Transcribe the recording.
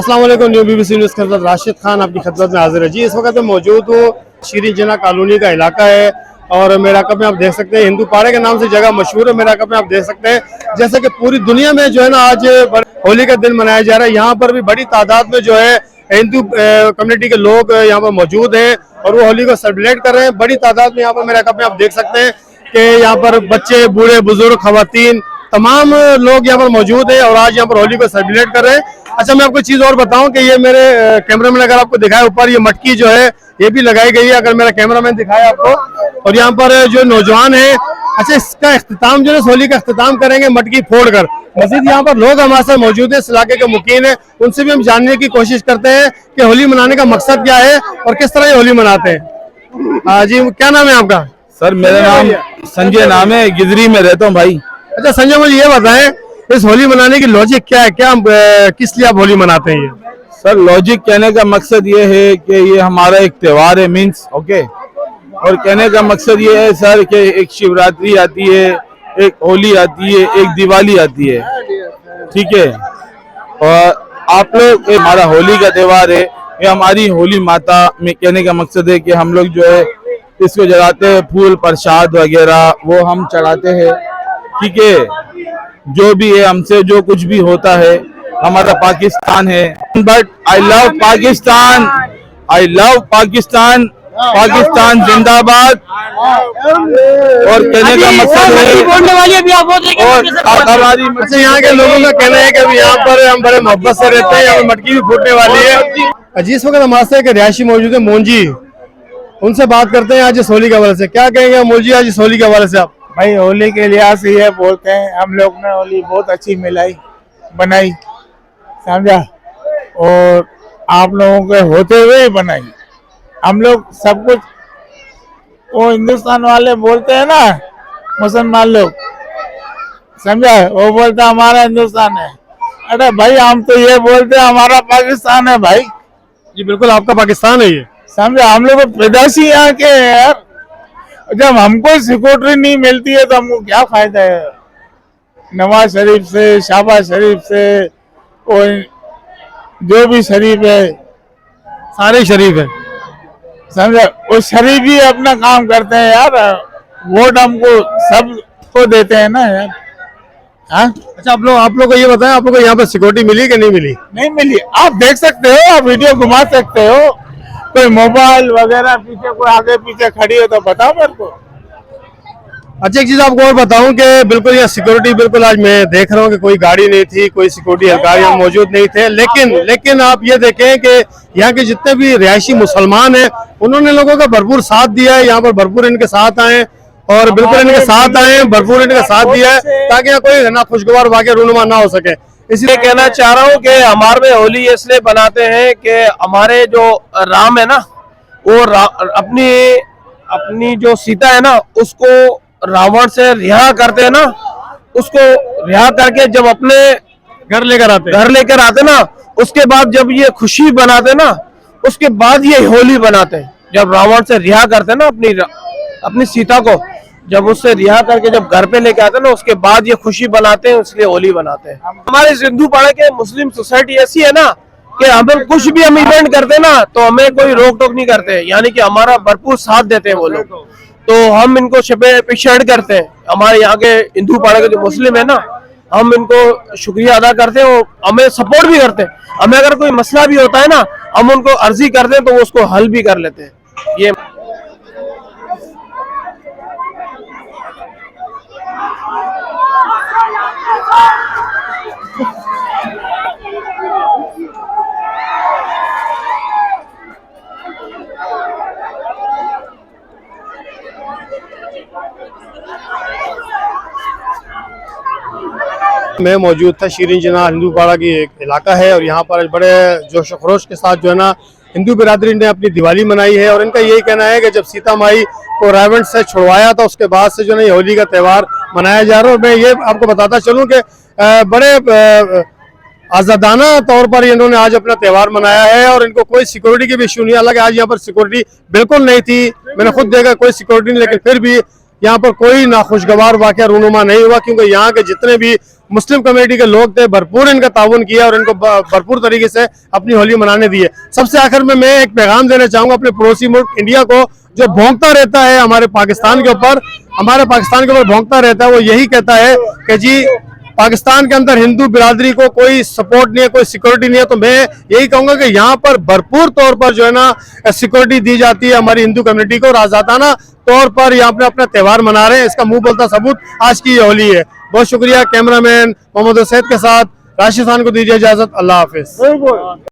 अस्सलाम वालेकुम। New BBC news के साथ राशिद खान आपकी खिदमत में हाजिर है। जी, इस वक्त मैं मौजूद हूँ शीरीन जिन्ना कॉलोनी का इलाका है और मेरा कप में आप देख सकते हैं हिंदू पाड़े के नाम से जगह मशहूर है। मेरा कप में आप देख सकते हैं जैसे कि पूरी दुनिया में जो है ना आज होली का दिन मनाया जा रहा है। यहाँ पर भी बड़ी तादाद में जो है हिंदू कम्युनिटी के लोग यहाँ पर मौजूद हैं और वो होली को सेलिब्रेट कर रहे हैं बड़ी तादाद में। यहाँ पर मेरा कप में आप देख सकते हैं कि यहाँ पर बच्चे, बूढ़े, बुजुर्ग, खवातीन तमाम लोग यहाँ पर मौजूद हैं और आज यहाँ पर होली को सेलिब्रेट कर रहे हैं। अच्छा, मैं आपको चीज और बताऊं कि ये मेरे कैमरामैन अगर आपको दिखाए ऊपर ये मटकी जो है ये भी लगाई गई है, अगर मेरा कैमरामैन दिखाए आपको। और यहाँ पर जो नौजवान है, अच्छा इसका इख्तिताम जो है होली का इख्तिताम करेंगे मटकी फोड़कर। मजीद यहाँ पर लोग हमारे साथ मौजूद है, इस इलाके के मुकीन है, उनसे भी हम जानने की कोशिश करते हैं कि होली मनाने का मकसद क्या है और किस तरह ये होली मनाते हैं। जी, क्या नाम है आपका? सर मेरा नाम संजय नाम है, गिदरी में रहता हूँ भाई। अच्छा संजय, मुझे ये बताएं इस होली मनाने की लॉजिक क्या है, क्या किस लिए आप होली मनाते हैं? ये सर लॉजिक कहने का मकसद ये है कि ये हमारा एक त्योहार है, मीन्स ओके। और कहने का मकसद ये है सर कि एक शिवरात्रि आती है, एक होली आती है, एक दिवाली आती है, ठीक है। और आप लोग हमारा होली का त्योहार है, ये हमारी होली माता में कहने का मकसद है कि हम लोग जो है इसको जलाते हैं, फूल प्रसाद वगैरह वो हम चढ़ाते हैं, ठीक है। जो भी है हमसे जो कुछ भी होता है, हमारा पाकिस्तान है, but I love Pakistan, I love Pakistan, Pakistan जिंदाबाद। और कहने का मकसद है और हमारी यहाँ के लोगों का कहना है कि यहाँ पर हम बड़े मोहब्बत से रहते हैं, यहाँ मटकी भी फूटने वाली है। जिस वक्त हमारे साथ एक रिहायशी मौजूद है मोंजी, उनसे बात करते हैं आज इस होली के हवाले से। क्या कहेंगे मोंजी आज इस होली के हवाले से आप? भाई होली के लिहाज से ये बोलते हैं, हम लोग ने होली बहुत अच्छी बनाई, समझा। और आप लोगों के होते हुए ही बनाई। हम लोग सब कुछ, वो हिंदुस्तान वाले बोलते हैं ना, मुसलमान लोग, समझा, वो बोलता हमारा हिंदुस्तान है। अरे भाई हम तो ये बोलते हैं हमारा पाकिस्तान है भाई। जी बिल्कुल, आपका पाकिस्तान है ये, समझा। हम लोग पैदाशी यहाँ के यार, जब हमको सिक्योरिटी नहीं मिलती है तो हमको क्या फायदा है? नवाज शरीफ से, शहबाज शरीफ से, और जो भी शरीफ है, सारे शरीफ है, समझा। वो शरीफ ही अपना काम करते हैं यार, वोट हमको सबको देते हैं ना यार। हाँ, अच्छा आप लोग को ये बताएं, आप लोग को यहाँ पर सिक्योरिटी मिली कि नहीं मिली? नहीं मिली। आप देख सकते हो, आप वीडियो घुमा सकते हो, कोई मोबाइल वगैरह पीछे कोई आगे पीछे खड़ी हो तो बताओ मेरे को। अच्छा एक चीज आपको और बताऊं कि बिल्कुल यहाँ सिक्योरिटी बिल्कुल आज मैं देख रहा हूँ कि कोई गाड़ी नहीं थी, कोई सिक्योरिटी अधिकारी यहाँ मौजूद नहीं थे। लेकिन आप ये देखें कि यहाँ के जितने भी रिहायशी मुसलमान हैं उन्होंने लोगों का भरपूर साथ दिया है। यहाँ पर भरपूर इनके साथ आए और बिल्कुल इनके साथ आए, भरपूर इनका साथ दिया है ताकि यहाँ कोई ना खुशगवार वाक़या रूनुमा ना हो सके। इसलिए कहना चाह रहा हूँ कि हमारे में होली इसलिए बनाते हैं कि हमारे जो राम है ना, वो अपनी जो सीता है ना, उसको रावण से रिहा करते हैं ना, उसको रिहा करके जब अपने घर लेकर आते ना, उसके बाद जब ये खुशी बनाते ना, उसके बाद ये होली बनाते हैं। जब रावण से रिहा करते ना अपनी सीता को, जब उससे रिहा करके जब घर पे लेके आते हैं ना, उसके बाद ये खुशी बनाते हैं, इसलिए होली बनाते हैं। हमारे सिंधु पाड़े के मुस्लिम सोसाइटी ऐसी है ना कि हमें कुछ भी हम इवेंट करते हैं ना तो हमें कोई रोक टोक नहीं करते, यानी कि हमारा भरपूर साथ देते हैं वो लोग। तो हम इनको अप्रिशिएट करते हैं। हमारे यहाँ के हिंदू पाड़े के जो मुस्लिम है ना, हम इनको शुक्रिया अदा करते हैं और हमें सपोर्ट भी करते हैं। हमें अगर कोई मसला भी होता है ना, हम उनको अर्जी करते हैं तो वो उसको हल भी कर लेते हैं। ये मैं मौजूद था शीरीन जिन्ना हिंदू पाड़ा की एक इलाका है और यहाँ पर बड़े जोश खरोश के साथ जो है ना हिंदू बिरादरी ने अपनी दिवाली मनाई है। और इनका यही कहना है कि जब सीता माई को रावण से छुड़वाया था उसके बाद से जो है ये होली का त्यौहार मनाया जा रहा है। और मैं ये आपको बताता चलूँ कि बड़े आज़ादाना तौर पर इन्होंने आज अपना त्यौहार मनाया है और इनको कोई सिक्योरिटी की भी इशू नहीं। हालांकि आज यहाँ पर सिक्योरिटी बिल्कुल नहीं थी, मैंने खुद देखा कोई सिक्योरिटी नहीं, लेकिन फिर भी यहाँ पर कोई नाखुशगवार वाक़या रूनुमा नहीं हुआ क्योंकि यहाँ के जितने भी मुस्लिम कम्युनिटी के लोग थे, भरपूर इनका ताउन किया और इनको भरपूर तरीके से अपनी होली मनाने दी है। सबसे आखिर में मैं एक पैगाम देना चाहूंगा अपने पड़ोसी मुल्क इंडिया को, जो भौंकता रहता है हमारे पाकिस्तान के ऊपर भौंकता रहता है। वो यही कहता है कि जी पाकिस्तान के अंदर हिंदू बिरादरी को कोई सपोर्ट नहीं है, कोई सिक्योरिटी नहीं है। तो मैं यही कहूंगा कि यहाँ पर भरपूर तौर पर जो है ना सिक्योरिटी दी जाती है हमारी हिंदू कम्युनिटी को, और आजादाना तौर पर यहाँ पे अपना त्यौहार मना रहे हैं। इसका मुंह बोलता सबूत आज की ये होली है। बहुत शुक्रिया। कैमरामैन मोहम्मद सैद के साथ राशिद खान को दीजिए इजाजत। अल्लाह हाफिज।